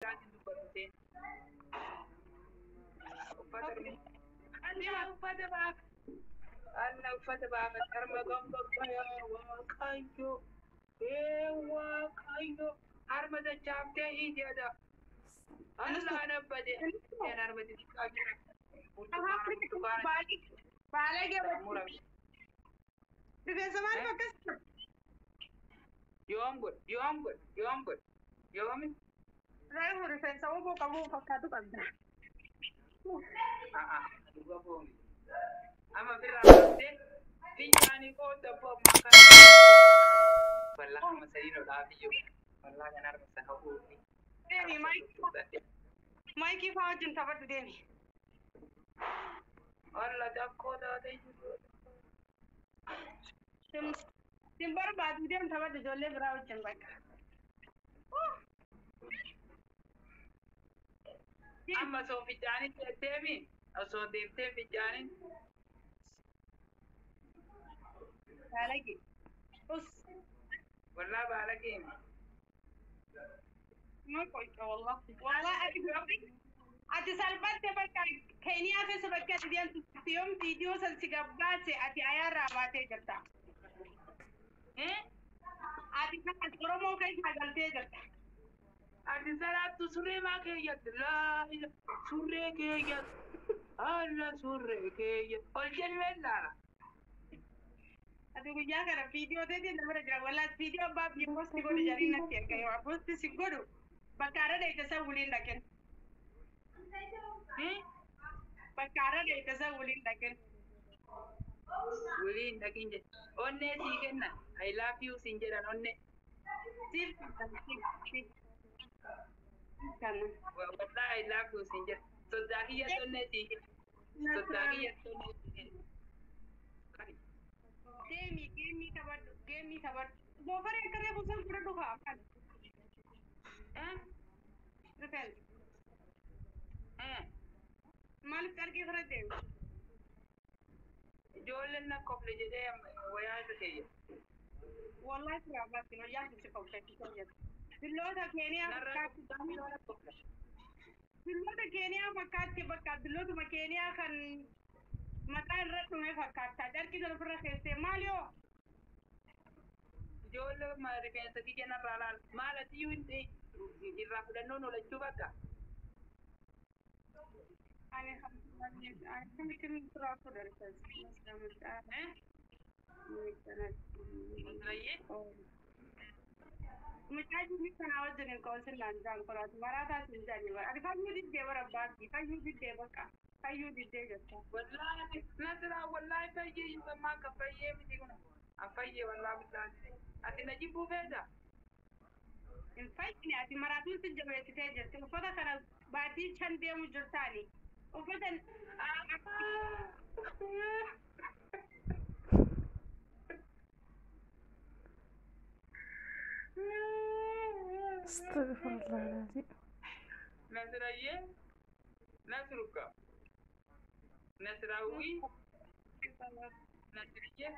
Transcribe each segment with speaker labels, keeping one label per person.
Speaker 1: لازم تبرتين وفتر أنا وفتر بقى أنا وفتر بقى أرمى قمبك يا وكايو إيه وكايو أرمى ده جابته إيه ده الله أنا بدي أنا بدي كابيرا يوم قول يوم قول يوم قول يومي
Speaker 2: لا يمر في سووا كابو فكاتو كذا
Speaker 1: أما في الرابطة في جاني كود تبغى مكان والله ما سيرو لا بيجو والله أنا أرمى سهوه
Speaker 2: ديني مايكي فاجن تبدو ديني
Speaker 1: والله دكو ده تيجي
Speaker 2: تمبر بعد دين تبدو جولي براو جنبك
Speaker 1: أما سو في جاني تبي أو سو ديبته في جاني
Speaker 2: عليكي بس
Speaker 1: والله بالك
Speaker 2: ما كويس والله أتي سالفات تبقى كينيا في سبكة ديان تيوم فيديو سلسلة أتي أيار رابطة جتا أتي كان كرومو كي حاجة جتا
Speaker 1: أتي سلام تسري ما كي لا سري كي الله سري كي أجل من لا
Speaker 2: أتي كجا كرا فيديو تدي نمبر جرا ولا فيديو باب يبوس تقول جاري نكير كي وابوس تسيقولو بكارا ده تساولين لكن بكارا ده تساولين لكن
Speaker 1: ولين لكن أني سيجنا I love you سنجرا أني
Speaker 2: سيف كان
Speaker 1: والله I love you سنجرا صدقية أني سيجنا صدقية أني
Speaker 2: Game kabar bofar ekare busan pura duha kan repel malik karke khara de
Speaker 1: جولنا قبل جدي ويا زكية
Speaker 2: wallahi pura bas no ya se ko fe tiya dillo da kenya fakat dillo da kenya fakat ke fakat dillo da kenya kan makan ratu me fakat ta dar ki dal pura kheste malio
Speaker 1: جول ما ركين سكي جنا رالال ما لا تيوينتي يرافد نونو لجوبك
Speaker 2: أنا كم تراث درس مثلا مش عايز مثلا أوجه الكونسل لانجان كرات مرا تا سنجاني مرا أدي فاهم يدي ديبر أبادي فاهم يدي ديبر كا فاهم يدي ديبر
Speaker 1: والله نزرع والله فايي ما كفاية مديكنا أفايي والله بالله أتي نجيبه بيدا
Speaker 2: إن فايتني أدي مرا تون سنجاني تتجر تلفظا كنا بعدين كان ديمو جرتاني وفتن
Speaker 3: استغفر الله العظيم
Speaker 1: نزرعيه نزرعك نزرعوي نزرعيه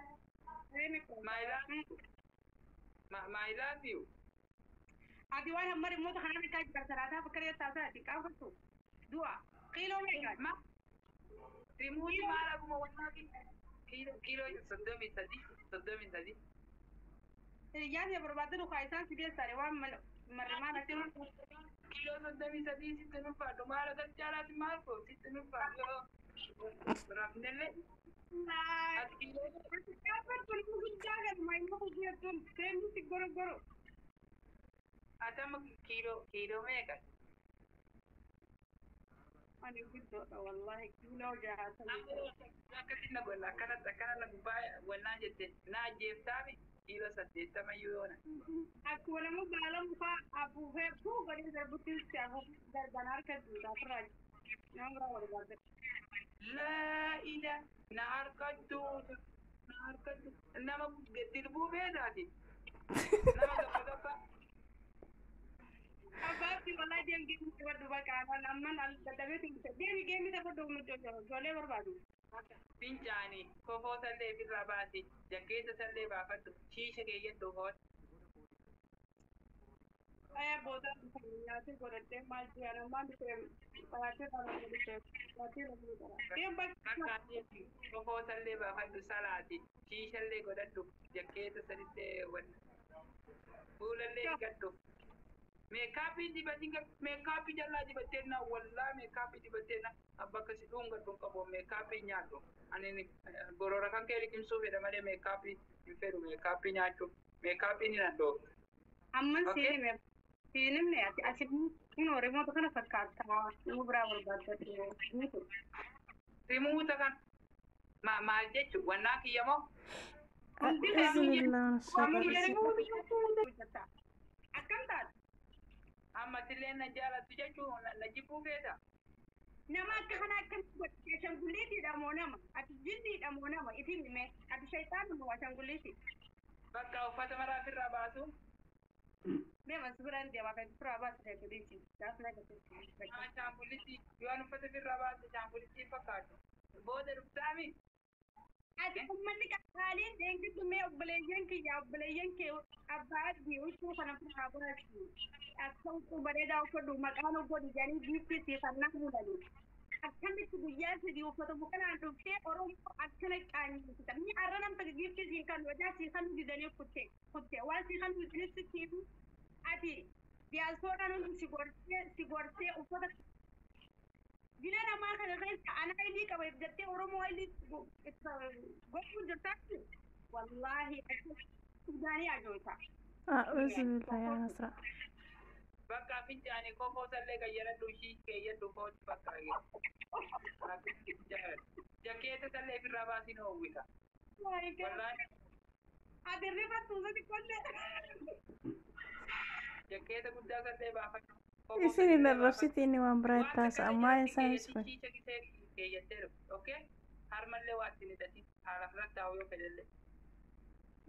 Speaker 1: my love you
Speaker 2: أدي وانا مري موت خنا بكاج برسالة فكرة تاسع تكافته دوا كيلو ميجا
Speaker 1: ما تيموني ما لا بما والله كيلو صدمي تدي
Speaker 2: يعني بربادلو خايسان سيدي ساريوان مري ما نتيرو
Speaker 1: كيلو صدمي تدي ستنو فاتو ما لا تجارة ماركو ستنو فاتو رافنلي
Speaker 2: لا كافر كل مخرج جاهز ما يمخرج يتون كم تقولوا
Speaker 1: أتم كيلو ميجا
Speaker 2: أنا قلت والله كيلو جاهز
Speaker 1: لكن نقول لك أنا لباي وناجت ناجي تامي كيلو سديت ما يونا
Speaker 2: aku namu balam fa abu he bu bari zarbutin sahu dar banar ka duda faraj nangra wala
Speaker 1: لا إله نهار كدود إنما تربو بيداتي إنما قبضة
Speaker 2: abati wala dem gem ci wadu bakana namman al tadabe tin dem gem ta bodo mu jole barbadu
Speaker 1: بنجاني كوفو سلي في الرباتي جكيت سلي بافت شيشة كي يدو هوت
Speaker 2: Booda nyaati godhadhee maal jedhama maal ta'e baatee dhala godhate baatee dhala godhata. Deem bakka
Speaker 1: Kofosallee baafadhu salaati shiishallee godhadhu jakkeeta sanitti wanna fuulallee dhiqadhu meekaappii dibatinga meekaappii jallaa dibatteenna wallaa meekaappii dibatteenna abbakka si dhungadhu qabu meekaappii nyaadhu ani borora kan kee liqimsuu fedha malee meekaappii hin fedhu meekaappii nyaachuuf meekaappii ni nadhoo.
Speaker 2: amman siinimne ati asiin Oromoota kana fakkaata nu biraa barbaadatu.
Speaker 1: Rimuuta kan maal jechuun wannaa kiyyamoo.
Speaker 2: Akkam taate?
Speaker 1: Ammatillee na jaalatu jechuun na jibbuu feeta.
Speaker 2: Nama akka kana akkam godhe ashangulliitiidha moo nama? Ati jinniidha moo nama? Isin hime ati shayxaanuma moo ashangulliiti?
Speaker 1: Bakka uffata maraa firraa baasu.
Speaker 2: Deemas biraan deemaa kan firraa baasu ashangulliiti.
Speaker 1: Ashangulliiti yoo uffata firraa baasu ashangulliitii fakkaatu. Booda dhuftaami.
Speaker 2: Ati ummanni qaqqaaliin deengidumee obboleeyyan kee abbaa adii ushuu kana firraa baasu. Akka uffata bareedaa uffatu maqaan uffatu jedhanii biiftii siifannaa mul'atu. Akkamitti guyyaa sadii uffata bukanaan dhuftee Oromoo akkana qaanyiita. Ni arra namta giiftii siin kan wajaa siisan didanii kutte waan siisan didanii ati diyaaspooraan hundi si gorsee uffata Gila namaa kana keessa ana ilii qaba jettee Oromoo ilii gochuun jirtaatti wallaahi Suudaanii ajoota.
Speaker 3: Bismillah yaa Nasra.
Speaker 1: Bakka fincaanii kofosallee gayyaradhu ishii keeyyadhu kooti fakkaage. Jakkeeta sallee firraa baasii na uwwisa.
Speaker 2: Ati rifattu sadi kollee.
Speaker 1: Jakkeeta guddaa sallee baafadhu.
Speaker 3: Isin darrabsitiin waan biraa itti haasa'amaa isaanis kun.
Speaker 1: Okay? Harmallee waa ittiin hidhati. Haala kanatti taa'u yoo fedhellee.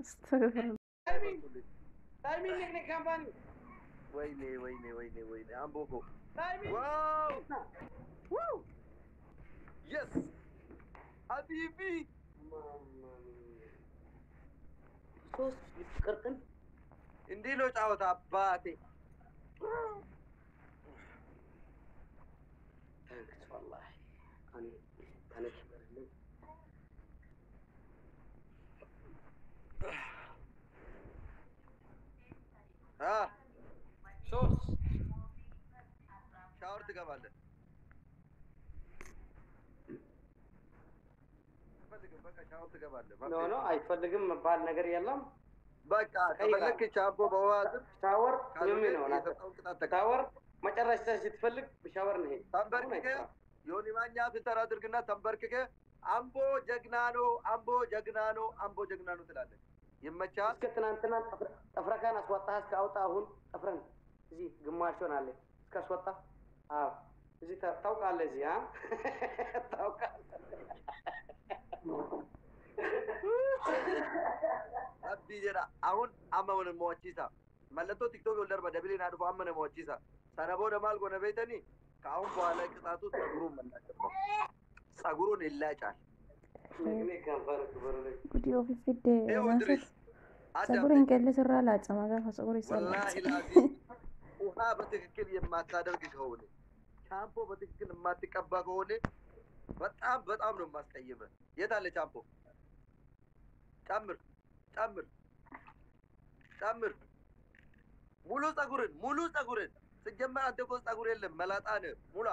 Speaker 3: Astagfirullah.
Speaker 1: Timing ni kampani.
Speaker 4: Wayne, Amboko. Wow! Woo! Yes! Habibi!
Speaker 5: Sos karkan
Speaker 4: Hindi lo cawat abate.
Speaker 5: thanks wallahi أنا كبرنا
Speaker 4: Ha?
Speaker 5: sos
Speaker 4: Shower تقبل. بقى shower تقبل.
Speaker 5: no አይፈልግም መባል ነገር የለም
Speaker 4: بقى ከፈለክ ቻምፖ በዋዝር
Speaker 5: ሻወር የሚነው ሻወር መጨረሻ ስትፈልግ በሻወር ነው
Speaker 4: ተንበርክከ ዮኒ ማኛ ፍተር አድርግና ተንበርክከ አምቦ ጀግና ነው ትላለህ። ይመቻል።
Speaker 5: እስከ ትናንትና ጠፍረካን አስወጣህ እስካውጣ አሁን ጠፍረን እዚህ ግማሹን አለ እስከ አስወጣ አዎ እዚህ ታውቃለህ እዚህ ታውቃለህ
Speaker 4: Rabbi jedha ahun amma wani mo'achiisa mallattoo tiktook ol darba dabiliin haa dhufu amma na mo'achiisa sana booda maal goona beektanii ka'uun bu'aalaa qixaatu tsaguruun mallattoo tsaguruun illaa caal
Speaker 3: Gudii ofii fiddee Nasir. Tsaguriin qeellis irraa laacama gaafa tsaguri isaa
Speaker 4: ወላሂ
Speaker 3: laacama.
Speaker 4: ላዚም ውሃ በትክክል የማታደርግ ከሆነ ሻምፖ በትክክል የማትቀባ ከሆነ በጣም ነው የማስቀይምህ። የት አለ ሻምፖ? ጨምር ሙሉ ጸጉርን ሲጀመር አንተ እኮ ጸጉር የለም መላጣ ነህ። ሙላ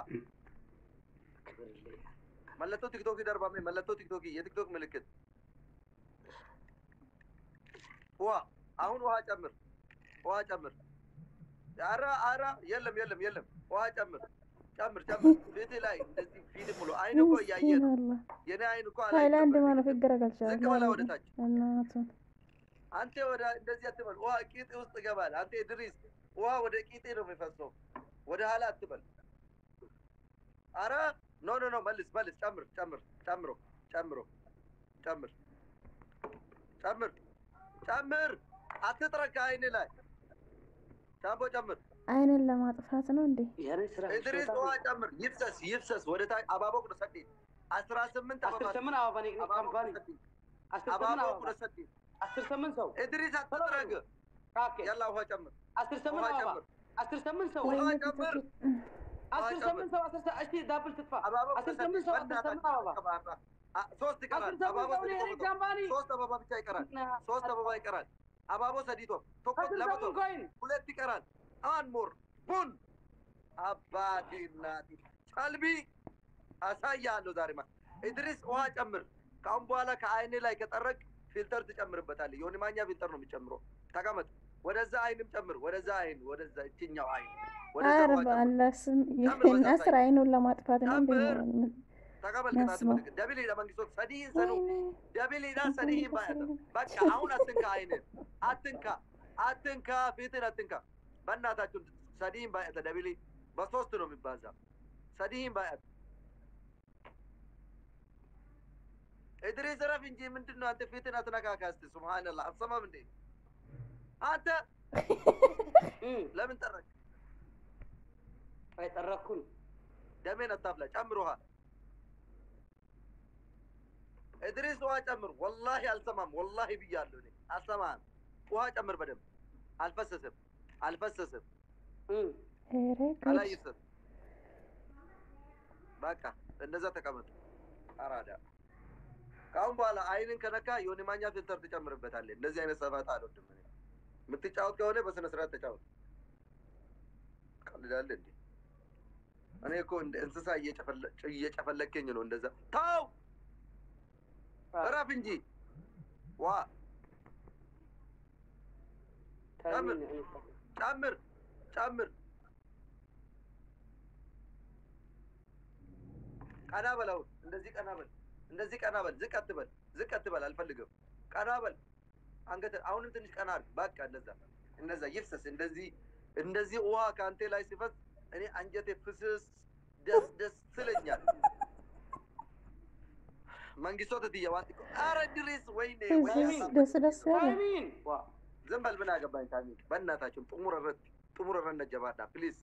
Speaker 4: መለቶ ቲክቶክ ይደርባሜ መለቶ ቲክቶክ የቲክቶክ ምልክት ውሃ አሁን ውሃ ጨምር አራ የለም ውሃ ጨምር ፊት ላይ እንደዚህ ፊት ሙሉ አይን እኮ እያየ ነው የኔ አይን እኮ
Speaker 3: ታይላንድ ማለት ፍግረ ገልቻለሁ።
Speaker 4: ዝቅ በላ ወደ ታች
Speaker 3: እናቱን
Speaker 4: አንተ ወደ እንደዚህ አትበል። ውሃ ቂጥ ውስጥ ይገባል። አንተ ድሪስ ውሃ ወደ ቂጤ ነው የሚፈሰው። ወደ ኋላ አትበል። አረ ኖ መልስ ጨምር አትጥረካ አይን ላይ ሻምፖ ጨምር።
Speaker 3: አይንን ለማጥፋት ነው እንዴ?
Speaker 5: ያኔ ስራ
Speaker 4: ድሪስ ውሃ ጨምር። ይፍሰስ ወደ ታች አባቦ ቁረሰዲ 18
Speaker 5: አስርተምን አባባኔ ካምፓኒ
Speaker 4: አባቦ ቁረሰዲ
Speaker 5: 18 ሰው
Speaker 4: ድሪስ አትጥረግ።
Speaker 5: ካኬ
Speaker 4: ያላ ውሃ ጨምር።
Speaker 5: 18 አባባ 18 ሰው
Speaker 4: ውሃ ጨምር
Speaker 5: 18 ሰው 10 እሺ ዳብል ትጥፋ 18 ሰው 18 አበባ
Speaker 4: ሶስት ይቀራል አባቦ ሶስት አበባ ብቻ ይቀራል ሶስት አበባ ይቀራል አባቦ ሰዲቶ ቶኮት ለመቶ ሁለት ይቀራል አንሞር ቡን አባቴ እናቴ ቀልቢ አሳያለሁ ዛሬማ ኢድሪስ ውሃ ጨምር ካሁን በኋላ ከአይኔ ላይ ከጠረቅ ፊልተር ትጨምርበታለህ ዮኒ ማኛ ፊልተር ነው የሚጨምረው ተቀመጥ ወደዛ አይንም ጨምር ወደዛ አይን ወደዛ እኛው አይን ወደዛ
Speaker 3: በአላህ ስም ናስር አይኑን ለማጥፋት ነው
Speaker 4: ተቀበል ከታተመ ደብል ለመንግስት ሰዲን ሰኑ ደብል ዳ ሰዲን ባያተ በቃ አሁን አትንካ ፊትን አትንካ በእናታችሁ ሰዲን ባያተ ደብል በሶስት ነው የሚባዛ ሰዲን ባያተ ኢድሪስ ረፍ እንጂ ምንድነው አንተ ፊትን አትነካካስቲ ሱብሃንአላህ አሰማም እንዴ አንተ ለምን ጠረክ
Speaker 5: አይጠረኩን
Speaker 4: ደሜን አታፍላ ጨምሩሃ ኢድሪስ ውሃ ጨምር ወላሂ አልሰማም ወላሂ ብያለሁ እኔ አልሰማም ውሃ ጨምር በደንብ አልፈሰሰም አላይስም በቃ እንደዛ ተቀመጥ አራዳ ካሁን በኋላ አይንን ከነካ ዮኒ ማኛ ፊልተር ትጨምርበታለህ እንደዚህ አይነት ሰፋታ አልወድም እኔ የምትጫወት ከሆነ በስነ ስርዓት ተጫወት ቀልዳለህ እንዴ እኔ እኮ እንደ እንስሳ እየጨፈለከኝ ነው እንደዛ ታው እረፍ እንጂ ዋ ጨምር ቀና በለው እንደዚህ ቀና በል ዝቅ አትበል አልፈልግም ቀና በል አንገት አሁንም ትንሽ ቀና አድርግ በቃ እንደዛ ይፍሰስ እንደዚህ ውሃ ከአንተ ላይ ሲፈስ እኔ አንጀቴ ፍስስ ደስ ስለኛል መንግስቱ ተትየዋት አረ ድሪስ ወይኔ
Speaker 3: ደስ
Speaker 4: ታሚን ዝም በል ምን አገባኝ ታሚን በእናታችሁ ጥሙር ረነ ጀባዳ ፕሊዝ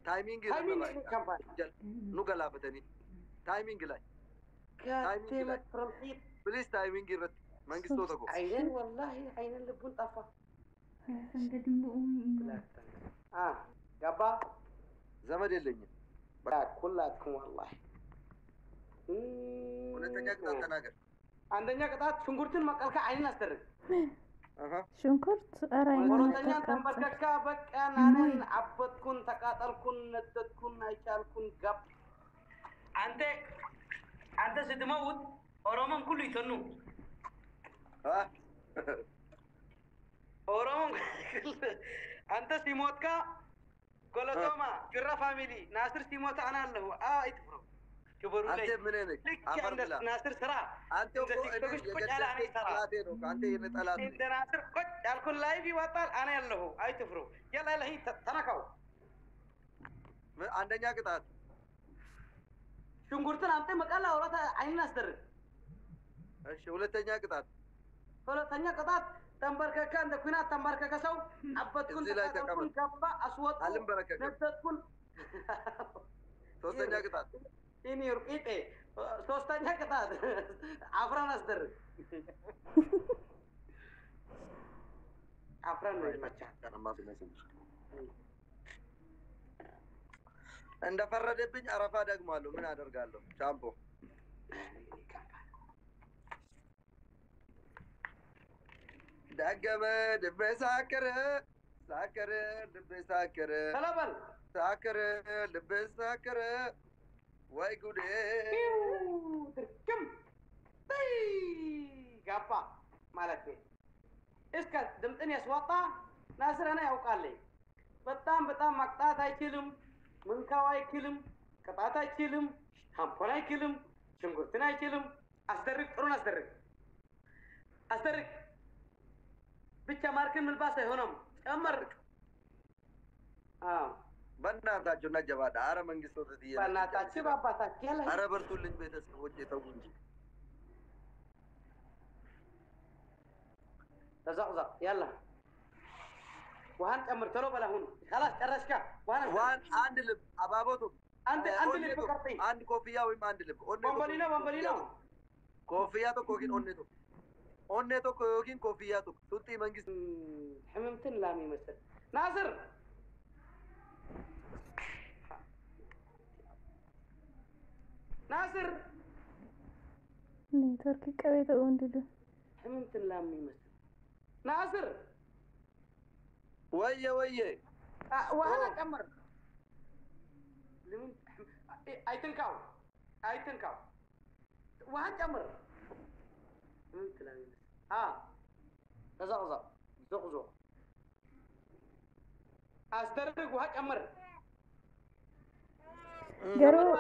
Speaker 4: ታይሚንግ ኑ ገላፈተኒ ታይሚንግ ላይ ፕሊዝ ታይሚንግ ይረት መንግስቱ ተቆ
Speaker 5: አይነን ወላሂ አይነን ልቡን ጠፋ ገባ
Speaker 4: ዘመድ የለኝም
Speaker 5: ኩላችሁም ወላሂ
Speaker 4: ሁለተኛ ቅጣት ተናገር
Speaker 5: አንደኛ ቅጣት ሽንኩርትን መቀልካ አይንን አስደርግ
Speaker 3: ሽንኩርት አራይና
Speaker 5: ሁለተኛ ተንበርከካ በቃ ናነን አበጥኩን ተቃጠልኩን ነደድኩን አይቻልኩን ገብ አንተ ስትመውት ኦሮሞን ሁሉ ይተኑ ኦሮሞን አንተ ሲሞትካ ኮለቶማ ጅራ ፋሚሊ ናስር ሲሞት አና አለሁ አይጥፍሩ ክብሩ ላይ
Speaker 4: አንተ ምን ነህ
Speaker 5: አፈር ናስር ስራ
Speaker 4: አንተ እኮ አንተ የነጠላት
Speaker 5: እንደ ናስር ቆጭ ያልኩን ላይቭ ይወጣል አና ያለሁ አይጥፍሩ ያላ ለህ ተነካው
Speaker 4: አንደኛ ቅጣት
Speaker 5: ሽንኩርትን አንተ መቀላ ወራታ አይን አስደርግ
Speaker 4: እሺ ሁለተኛ ቅጣት ተንበርከካ እንደ ኩናት ተንበርከካ ሰው አበጥኩን ተቃጠልኩን ገባ አስወጡ ነደድኩን ሶስተኛ ቅጣት
Speaker 5: ኢኒር ኢጤ ሶስተኛ ቅጣት አፍራን አስደርግ አፍራን ነው
Speaker 4: እንደፈረደብኝ አረፋ ደግማለሁ ምን አደርጋለሁ ቻምፖ ደገመ ድቤ ሳከረ ልቤ ሳከረ
Speaker 5: ሰላበል
Speaker 4: ሳከረ ልቤ ሳከረ ወይ ጉዴ
Speaker 5: ትርክም ጋባ ማለት ነው እስከ ድምጥን ያስወጣ ናስር እኔ ያውቃለኝ በጣም መቅጣት አይችልም መንካው አይችልም ቅጣት አይችልም ሻምፖን አይችልም ሽንኩርትን አይችልም አስደርግ ጥሩን አስደርግ ብቻ ማርክን መልባስ አይሆንም ጨመር
Speaker 4: በእናታችሁ ነጀባዳ አረ መንግስቱ ተትየ
Speaker 5: በእናታችሁ ባባታችሁ ያለ
Speaker 4: አረ በርቱልኝ ቤተሰቦች የተው እንጂ
Speaker 5: ተዛውዛ ያላ ዋን ጨምር ቶሎ በላ ሁኑ خلاص ጨረስካ
Speaker 4: ዋን አንድ ልብ አባቦቱ
Speaker 5: አንድ ልብ ቀርጤ
Speaker 4: አንድ ኮፍያ ወይም አንድ ልብ
Speaker 5: ቦምቦሊኖ
Speaker 4: ኮፍያ to ኮኪን ኦኔቶ ኮኪን ኮፍያ to ሱቲ መንግስት
Speaker 5: ህመምትን ላም ይመስል ናስር ناصر
Speaker 3: نيتورك قوي تقوندلو
Speaker 5: حممت اللامي مثل ناصر
Speaker 4: ويه
Speaker 5: وانا كمر لمن اي تنكاو وانا كمر حممت اللامي زغزغ استرق وانا كمر
Speaker 3: garuu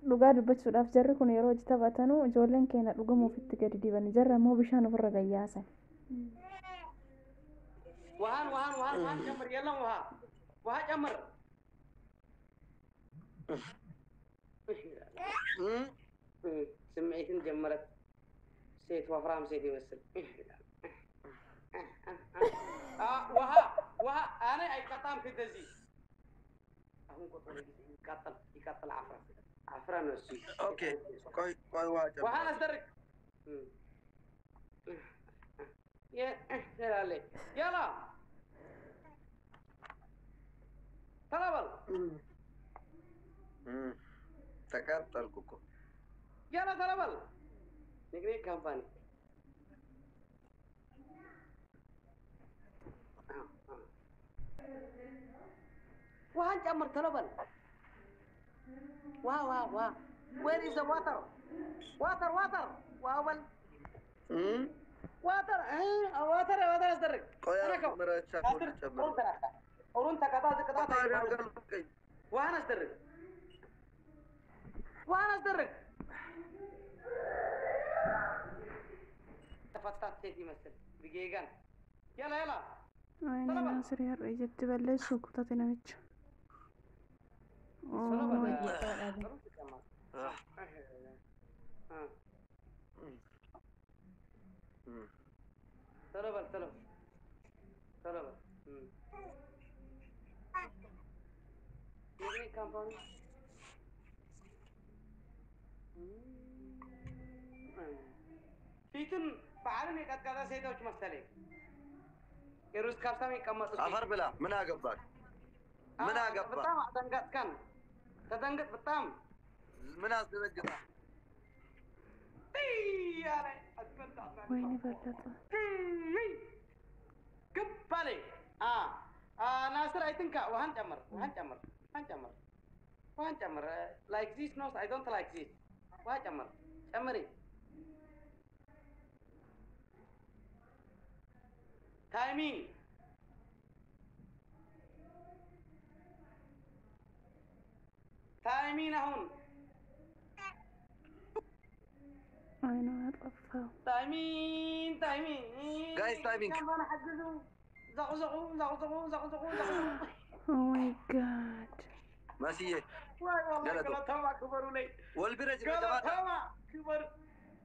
Speaker 3: dhugaa dubbachuudhaaf jarri kun yeroo hojii taphatanu ijoolleen keenya dhugamuuf itti gadi dibani jarra immoo bishaan ofirra gayyaasan
Speaker 5: وهان كمر يلا وها كمر سمعت جمرت سيت وفرام سيت يمثل وها انا اي قطام في الدزي هم قطول يقتل عفرة نفسي
Speaker 4: اوكي كوي واجب
Speaker 5: وها ازدرك يلا طلبل
Speaker 4: تكتل كوكو
Speaker 5: يلا طلبل نقري كامباني وهان جمر طلبل واه where is the water واول water ازدرك
Speaker 4: كوي مرچا كول تشمر
Speaker 5: اورون تقطع وانا ازدرك تفتت سيتي مثل بجيجان يلا
Speaker 3: ayni naasir har'a jetti balleessuu kutate namicha
Speaker 5: طلب ini kampung Pitun فعلني قد كذا سيدوش مثلي يروس كابتن يكمل
Speaker 4: عفر بلا من أقبل
Speaker 5: بتام دنقت كان تدنقت بتام
Speaker 4: من أصدق
Speaker 5: يا ري أتمنى
Speaker 3: wayni bal'ata
Speaker 5: كبالي ناصر I think وهان جمر like this no I don't like this وهان جمري timing هون
Speaker 3: aynu hadlafa
Speaker 5: timing
Speaker 4: Guys, timing.
Speaker 5: كم أنا حجزوا زقوا
Speaker 3: oh my god
Speaker 4: ماشي
Speaker 5: والله
Speaker 4: يلا
Speaker 5: كلا تما كبروا لي
Speaker 4: والبرج يا
Speaker 5: كلا
Speaker 4: جماعة
Speaker 5: تما كبر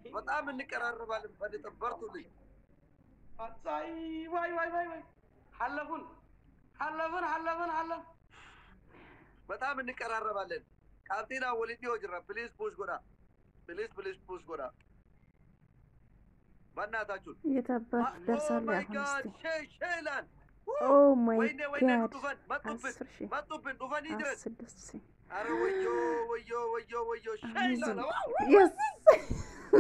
Speaker 4: بطعم انك قرار بالي بدي تبرتوا لي
Speaker 5: أصاي واي حلفون
Speaker 4: بطعم انك قرار بالي قابتينا ولدي وجرا بليز بوش غورا بناتاچون
Speaker 3: የታባት ደርሳለ
Speaker 4: ማይ
Speaker 3: አሁን
Speaker 4: ጋድ
Speaker 3: እስቲ
Speaker 4: ሼላን
Speaker 3: oh my
Speaker 4: ወይኔ
Speaker 3: god
Speaker 4: ዱፈን መጡብን ዱፈን ይድረስ
Speaker 3: 16
Speaker 4: አረ ወዮ ሼላን
Speaker 3: yes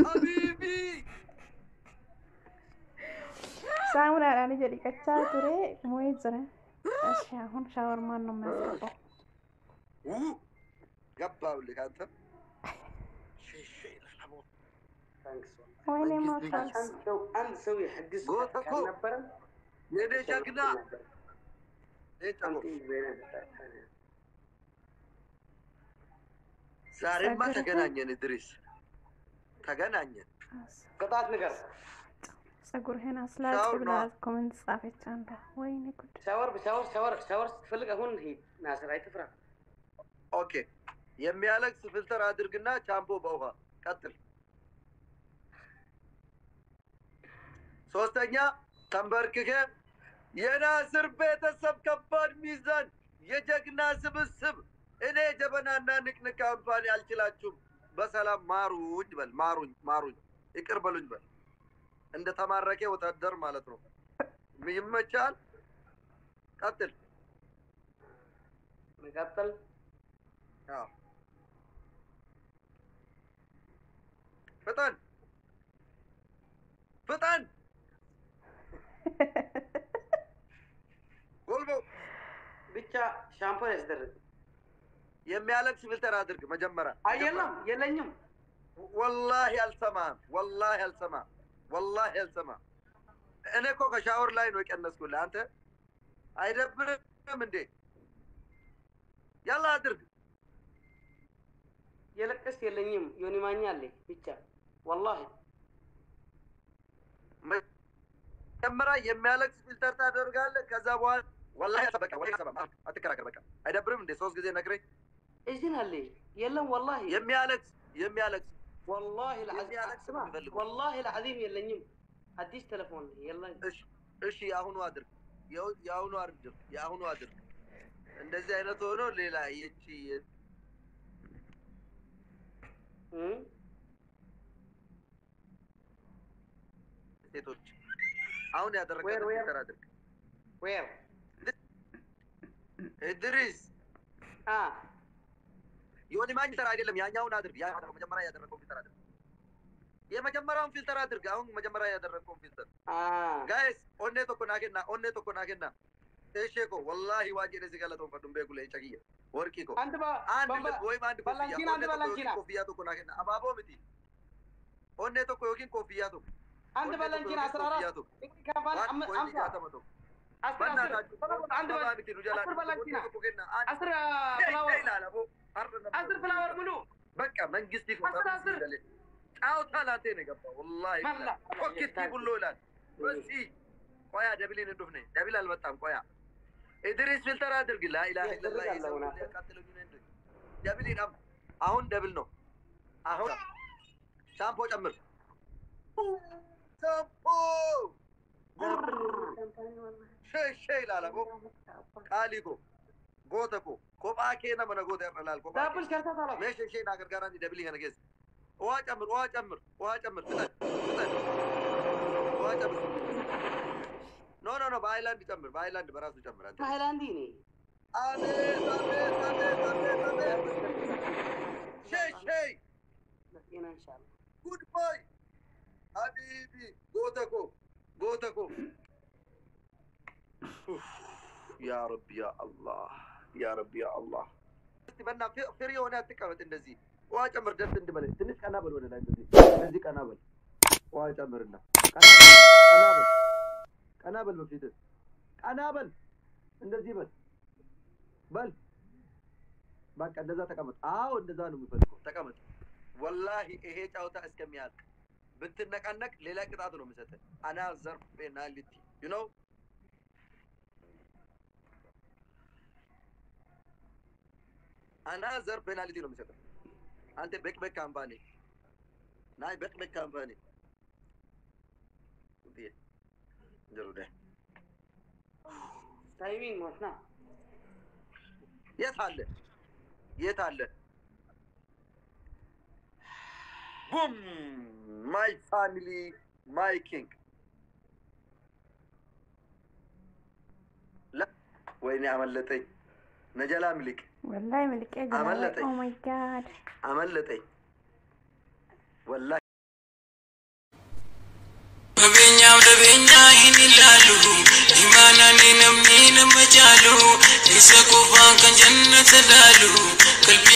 Speaker 4: ሀቢቢ
Speaker 3: ሳሙናadhaan ija dhiqachaa ture moo'ee jira እሺ አሁን ሻወር ማን ነው የሚያስገባው
Speaker 4: ገባውልህ አንተ
Speaker 3: ወይኔ ማሻአላ
Speaker 5: አንድ ሰው ይحجز ነበር
Speaker 4: የደሻግና ዛሬማ ተገናኘን ድሪስ ተገናኘን
Speaker 5: ቅጣት ንገር
Speaker 3: ፀጉርህን አስላጭ ብላ ኮሜንት ጻፈች አንዷ ወይኔ ጉድ
Speaker 5: ሻወር ስትፈልግ አሁን ሂድ ናስር አይትፍራ
Speaker 4: ኦኬ የሚያለቅስ ፊልተር አድርግና ቻምፖ በውሃ ቀጥል ሶስተኛ ተንበርክከ የናስር ቤተሰብ ከባድ ሚዛን የጀግና ስብስብ እኔ ጀበናና ንቅንቅ ካምፓኒ አልችላችሁም በሰላም ማሩኝ በል ማሩኝ ይቅር በሉኝ በል እንደ ተማረከ ወታደር ማለት ነው ይመቻል ቀጥል
Speaker 5: መቀጠል
Speaker 4: አዎ فطن فطن قلبو
Speaker 5: بيتشا شامبو يصدر
Speaker 4: يميالك فلتر ادرك مجمرة
Speaker 5: ايلم يلنيم
Speaker 4: والله السماء والله السماء والله السماء انا كوكا شاور لاين ويقنس كل انت አይደብርም እንዴ يلا ادرك
Speaker 5: يلقس يلنيم يوني ماني علي بيتشا والله
Speaker 4: መጀመሪያ የሚያለቅስ ፊልተር ታደርጋለህ ከዛ በኋላ والله በቃ ወይ ሰበብ አትከራከር በቃ አይደብርም እንዴ 3 ጊዜ ነግሬ
Speaker 5: اذن علي يلم والله
Speaker 4: የሚያለቅስ
Speaker 5: والله العظيم والله العظيم يلنيم አዲስ ቴሌፎን يلا
Speaker 4: እሺ አሁን አድርግ ያሁኑ አድርግ እንደዚህ አይነት ሆኖ ሌላ እቺ ሴቶች አሁን ያደረገው ፊልተር አድርግ
Speaker 5: where
Speaker 4: ኢድሪስ ዮኒ ማኝ ተራ አይደለም ያኛውን አድርግ ያ መጀመሪያ ያደረገው ፊልተር አድርግ የመጀመሪያውን ፊልተር አድርግ አሁን መጀመሪያ ያደረገው ፊልተር ጋይስ ኦኔ ቶኮ ናገና እሺኮ ወላሂ ዋጂ ለዚህ ገለተው ፈዱም በጉለ ይጨቂየ ወርቂኮ አንድ ወይ አንድ ኮፍያ ቶኮ ናገና አባቦ ምቲ ኦኔ ቶኮ ዮኪን ኮፍያ ቶኮ አንድ ባላንቺና 14 ካባን አምሳ ተመቶ
Speaker 5: አስር ፍላወር ሙሉ
Speaker 4: በቃ መንግስት ይፈታል ጫውታ ላንተ ነው ገባው والله ኮኪቲ ብሎ ይላል ወሲ ቆያ ደብሊን እንደሆነ ደብል አልመጣም ቆያ ኢድሪስ ፊልተር አድርግ ላ ኢላሃ ኢላላህ ያቃጥሉኝ እንዴ ደብሊን አሁን ደብል ነው አሁን ሻምፖ ጨምር ሻምፖ شيء لا لا قاليكو غوتكو كوباكي انا من غوت يرلال كوباكي
Speaker 5: دابل كرتا طلب
Speaker 4: ماشي شيء ناقر غاراني دبلي انا جيس واجمر فطن نو بايلاند جمر بايلاند براسو جمر انت
Speaker 5: بايلاندي ني
Speaker 4: شيء
Speaker 5: نسينا ان شاء الله
Speaker 4: جود باي حبيبي غوتكو يا رب يا الله يا رب يا الله استبنا فري هنا تكمت እንደዚህ ዋጨምር ደስ እንድበለ ትንሽ ቀናበል ወደ ላይ እንደዚህ ቀናበል ዋጨምርና ቀናበል በፊት ቀናበል እንደዚህ በል በቃ እንደዛ ተቀመጥ አዎ እንደዛ ነው የሚፈልገው ተቀመጥ والله ይሄ ጫውታ እስከሚያልቅ ብትነቃነቅ ሌላ ቅጣት ነው የሚሰጠው አና ዘርፍ ፔናልቲ you know another penalty no misata ante back company nay back company दिए जरूर है
Speaker 5: टाइमिंग मसना
Speaker 4: ये थाल boom my family my king لا وين عملتي نجلا ملك
Speaker 3: والله ملك يا جماعة oh my god
Speaker 4: عملتي والله
Speaker 6: ببينا هنلالو إيمانا نمين مجالو يسكو فانك جنة دالو قلبي